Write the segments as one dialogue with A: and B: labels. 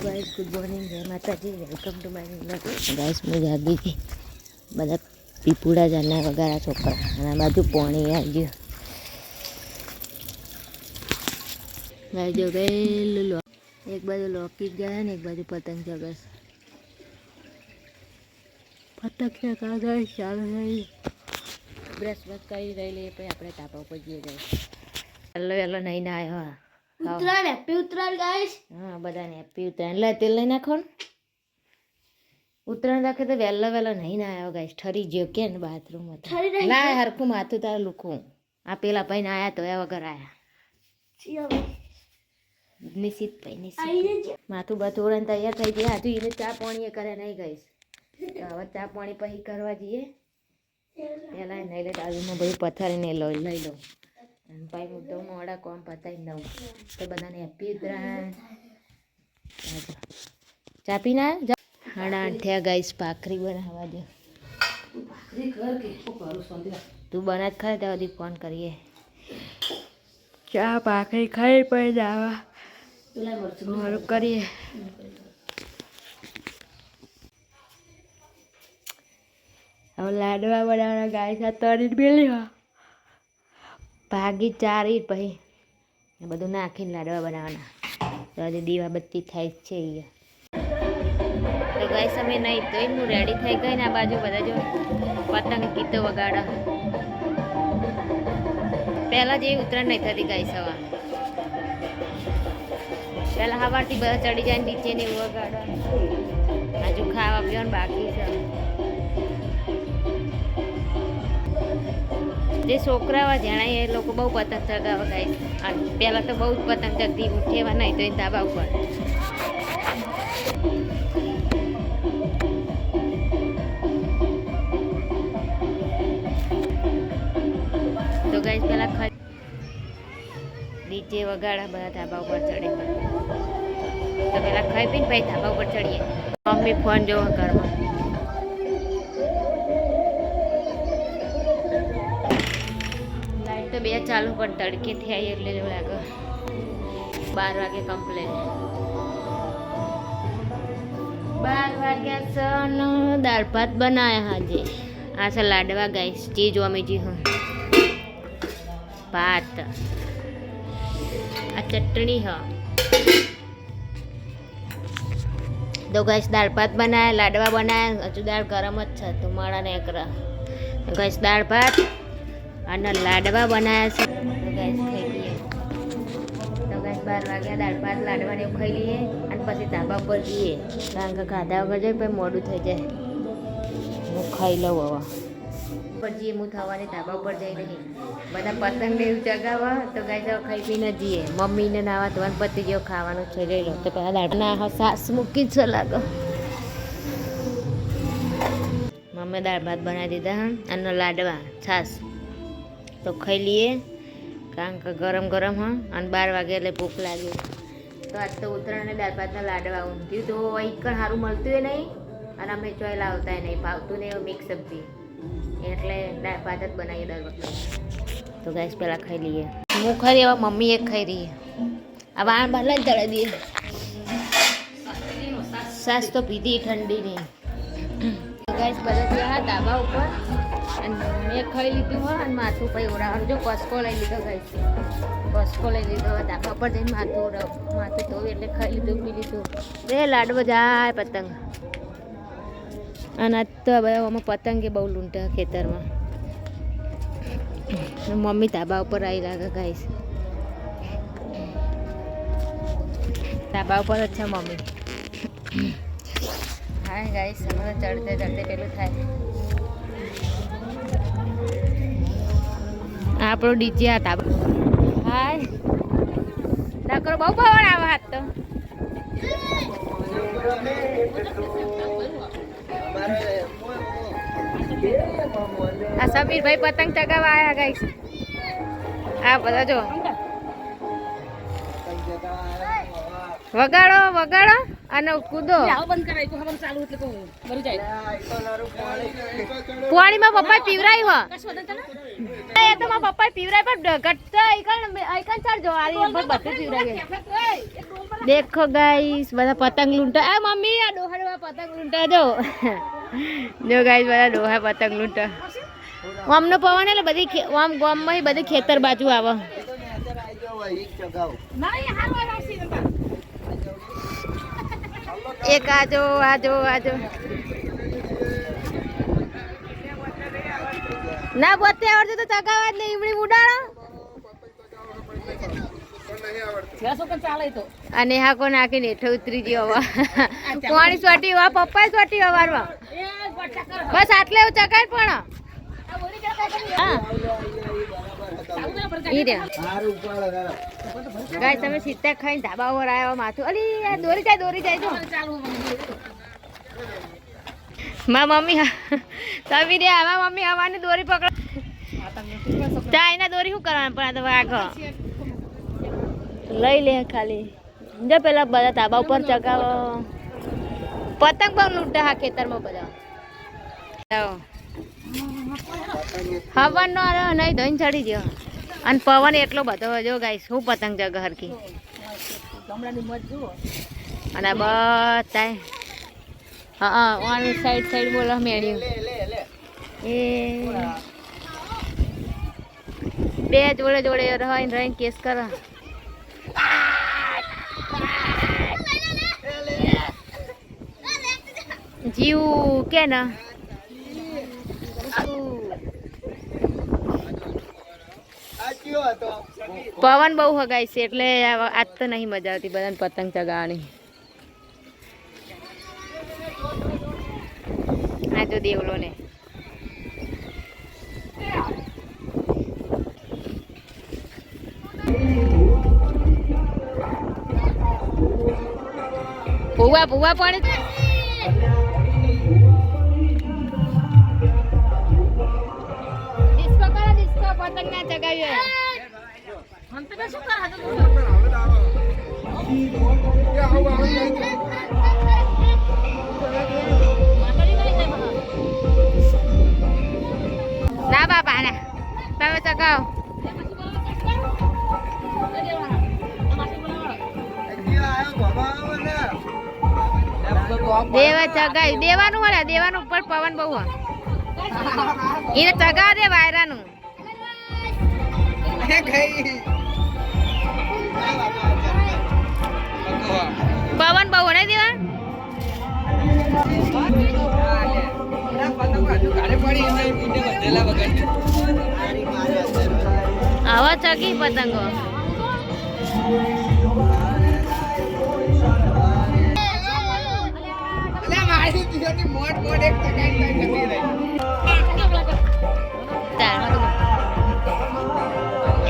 A: Guys good morning जय माता जी welcome to my vlog guys मैं जागी थी બધા પીપુડા જાના વગારા છોકરા અને બાજુ પાણી આવી ગયું ગાય જો ગયેલું એક બાજુ લોકી ગયા ને એક બાજુ પતંગ ચગસ પતંગ ચગા ગાય ચાલુ થઈ બ્રશ કરી રહી લે પછી આપણે તાપા ઉપર જઈએ ગાય હેલો હેલો નહીં ના આવ્યો ઉતરાણ હેપી ઉતરાણ ગાઈસ હા બધાને હેપી ઉતરાણ લે તેલ લઈ નાખો ને ઉતરાણ રાખે તો વહેલો વહેલો નહીં ના આવ્યો ગાઈસ ઠરી ગયો કે ને બાથરૂમ હતા ના હરખું માથું તારે લુખું આ પેલા ભાઈ ને આયા તો એ વગર આયા નિશિત ભાઈ નિશિત માથું બથોડે તૈયાર થઈ ગયા હજુ એને ચા પાણી એ કરે નહીં ગઈશ હવે ચા પાણી પછી કરવા જઈએ પહેલાં નહીં લે બાજુમાં બધું પથારીને લઈ લો અને ભાઈ હું તો મોડા કોમ પતાવી દઉં તો બધાને હેપી ઉતરાણ ચા પીના હાડા આઠ્યા ગાઈસ ભાખરી બનાવવા દે તું બનાજ ખાય ત્યાં સુધી ફોન કરીએ ચા ભાખરી ખાઈ પછી જાવા મારું કરીએ હવે લાડવા બનાવવાના ગાય સાથે તરી મેલી ભાગી ચારી પછી એ બધું નાખીને લાડવા બનાવવાના તો આજે દીવાબત્તી થાય જ છે અહીંયા તો ગાય સમય નહીં તો હું રેડી થઈ ગઈ ને આ બાજુ બધા જો પતંગ ગીતો વગાડા પહેલાં જેવી ઉત્તરાયણ નહીં થતી ગાય સવા પહેલાં સવારથી બધા ચડી જાય નીચે ને એવું વગાડવા હજુ ખાવા પીવાનું બાકી છે જે છોકરાઓ જણાય એ લોકો બહુ પતંગ ચગાવવા ગાય પહેલાં તો બહુ જ પતંગ ચગતી ઉઠેવા નહીં તો એ ધાબા ઉપર તો ગાય પેલા નીચે વગાડા બધા ધાબા ઉપર ચડે તો પેલા ખાઈ પીને પછી ધાબા ઉપર ચડીએ મમ્મી ફોન જોવા ઘરમાં તો બે ચાલુ પણ તડકે થઈ એટલે એવું લાગે 12 વાગે કમ્પ્લેટ 12 વાગ્યા સન દાળ ભાત બનાવ્યા આજે આ છે લાડવા ગાઈસ ચીજ અમીજી હું ભાત આ ચટણી હ તો ગાઈસ દાળ ભાત બનાવ્યા લાડવા બનાવ્યા હજુ દાળ ગરમ જ છે તો માળા ને એકરા ગાઈસ દાળ ભાત અને લાડવા બનાવ્યા છે તો ગાઈસ ખાઈ લઈએ તો ગાઈસ 12 વાગ્યા દાળ ભાત લાડવાને એવું ખાઈ લઈએ અને પછી ધાબા ઉપર જઈએ કારણ કે ખાધા વગર જાય પછી મોડું થઈ જાય હું ખાઈ લઉં હવે ઉપર જઈએ હું થવાની ધાબા ઉપર જઈ રહી બધા પતંગને એવું ચગાવવા તો ગાઈસ હવે ખાઈ પીને જઈએ મમ્મીને નાવા ધોવાનું પતી જેવું ખાવાનું છે લઈ લો તો પહેલાં દાળના સાસ મૂકી જ લાગો મમ્મી દાળ ભાત બનાવી દીધા હા અને લાડવા છાશ તો ખાઈ લઈએ કારણ કે ગરમ ગરમ હા અને 12 વાગે એટલે ભૂખ લાગી તો આજ તો ઉત્તરાયણને દાળ ભાતના લાડવા ઊંધ્યું તો એકણ સારું મળતું એ નહીં અને અમે ચોય લાવતા નહીં ભાવતું ને એવું મિક્સ સબ્જી એટલે દાળ ભાત જ બનાવીએ દર વખતે તો ગાઈસ પહેલાં ખાઈ લઈએ હું ખાઈ એવા મમ્મી એક ખાઈ રહીએ આ વાણ બહાર જ ચડાવી દઈએ સાસ તો પીધી ઠંડી નહીં ગાઈસ બધા ત્યાં ધાબા ઉપર અને મેં ખાઈ લીધું હોય અને માથું પછી ઉડાવવાનું જો કસકો લઈ લીધો ગાઈસ કસકો લઈ લીધો હોય ધાબા પર જઈને માથું ધોવું એટલે ખાઈ લીધું પી લીધું રે લાડવો જાય પતંગ અને આજ તો હવે આમાં પતંગે બહુ લૂંટા ખેતરમાં મમ્મી ધાબા ઉપર આવી લાગે ગાઈસ ધાબા ઉપર જ છે મમ્મી હા ગાઈસ અમે ચડતે ચડતે પેલું થાય આપણો ડીજે આ ધાબા હાય નકરો બહુ પવન આવે હાથ તો આ સમીરભાઈ પતંગ ચગાવવા આવ્યા ગાઈસ આ બધા જો વગાડો વગાડો અને કૂદો. પાણીમાં પપ્પા પીવરાય હો એ તો મારા પપ્પા પીવરાય પણ ઘટતા આઈકન ચડજો આ બધું પીવરાય. દેખો ગાઈસ બધા પતંગ લૂંટા. આ મમ્મી આ ડોહા પતંગ લૂંટા જો જો ગાઈસ બધા ડોહા પતંગ લૂંટા. આમનો પવન એટલે બધી આમ ગામમાં બધી ખેતર બાજુ આવે. એક આજો આજો આજો ના પોતે આવડતું તો ચગાવા જ નહીં. ઈમડી ઉડાડો અને હા કો નાખીને હેઠે ઉતરી ગયો. હવે પાણી સોટી હવે પપ્પા સોટી હવારમાં બસ આટલે એવું ચકાય પણ ગાય તમે સીતા ખાઈને ધાબા ઉપર આવ્યા માથું અલી દોરી જાય તો મા મમ્મી તમે રે આવા મમ્મી હવાની દોરી પકડ ચાઇના દોરી શું કરવાનું પણ આ તો વાઘ લઈ લે ખાલી જો પેલા બધા ધાબા ઉપર ચગાવો. પતંગ પણ લૂંટા હા ખેતરમાં બધા હવન નો નહીં ધોઈને ચડી ગયો અને પવન એટલો બધો જો ગાઈસ શું પતંગ જગ હરકી અને બધા હા ઓન સાઈડ બોલો મેળ્યું એ બે જોડે રહીને કેસ કરો. જીવ કે ના પવન બહુ હગાય છે એટલે આજ તો નહીં મજા આવતી બધાને પતંગ ચગાવવાની. આ જો દેવલો ને ભૂવા પાણી ડિસ્કો પતંગ ના ચગાવ્યો. ના બાપા ના તમે ચગાવો. દેવા ચગાવી દેવાનું મળે દેવાનું ઉપર પવન બહુ એને ચગાવ દે વાયરાનું. પવન બહુ નહીં દેવા આવા ચગી પતંગો.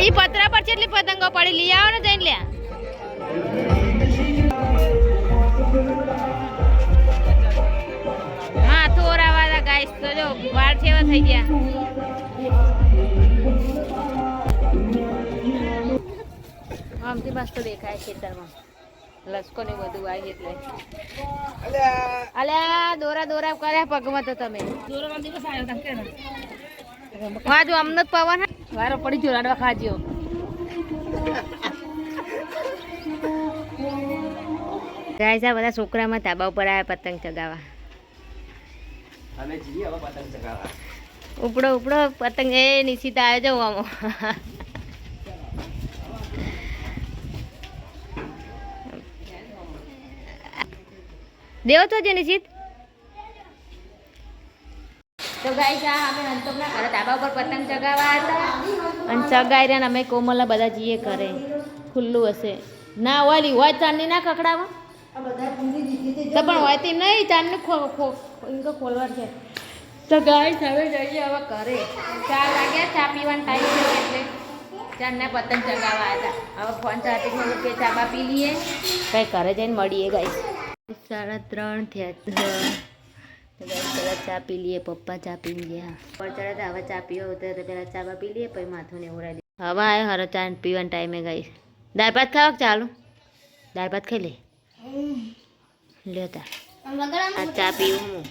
A: ઈ પતરા પર કેટલી પતંગો પડી લઈ આવો ને જઈને લ્યા. હા થોડા વાળા ગાઈસ તો જો વાળ છેવા થઈ ગયા. આમથી મસ્ત દેખાય ખેતરમાં લસકો ને બધું આવી એટલે અલ્યા દોરા કર્યા પગમાં તો તમે હા જો અમને પવન વારો પડી ગયો લાડવા ખાજો. ગાઈસ આ બધા છોકરામાં ધાબા ઉપર આવ્યા પતંગ ચગાવવા. ઉપડો પતંગ એ નિશ્ચિત આવે જવું આમાં. દેવો તો જે નિશ્ચિત તો ગાઈસ આ અમે અંતોકના ઘરે ધાબા ઉપર પતંગ ચગાવવા હતા અને ચગાઈ રહ્યા અમે કોમલા બધા જઈએ ઘરે. ખુલ્લું હશે ના ઓલી હોય ચાંદની ના કકડાવા તો પણ હોય તેમ નહીં ચાંદની ખોલવા છે. તો ગાઈસ હવે જઈએ હવે ઘરે 4 વાગ્યા ચા પીવાનો ટાઈમ છે એટલે ચાંદના પતંગ ચગાવવા હતા. હવે ફોન ચાર્જિંગમાં મૂકીએ ચા પી લઈએ કંઈ ઘરે જઈને મળીએ ગાઈસ. 3:30 થયા પેલા ચા પી લઈએ. પપ્પા ચા પી ગયા પર ચડે હવે ચા પીવો તો પેલા ચા પી લઈએ પછી માથું ને ઉડાડી દઈએ. હવે આવ્યો હરો ચા પીવાનો ટાઈમે ગાઈસ. દાળ ભાત ખાવા ચાલુ દાળ ભાત ખાઈ લે. લેતા આ ચા પીવું હું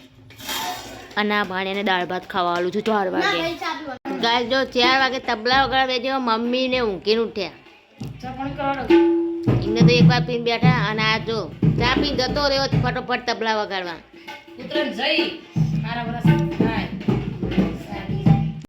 A: અને આ ભાણેને દાળ ભાત ખાવાવાળું છું 4 વાગે ગાય જો 4 વાગે તબલા વગાડવા બેજો મમ્મી ને ઊંઘીને ઉઠ્યા એમને તો એકવાર પીને બેઠા અને આ જો ચા પીને જતો રહ્યો ફટોફટ તબલા વગાડવા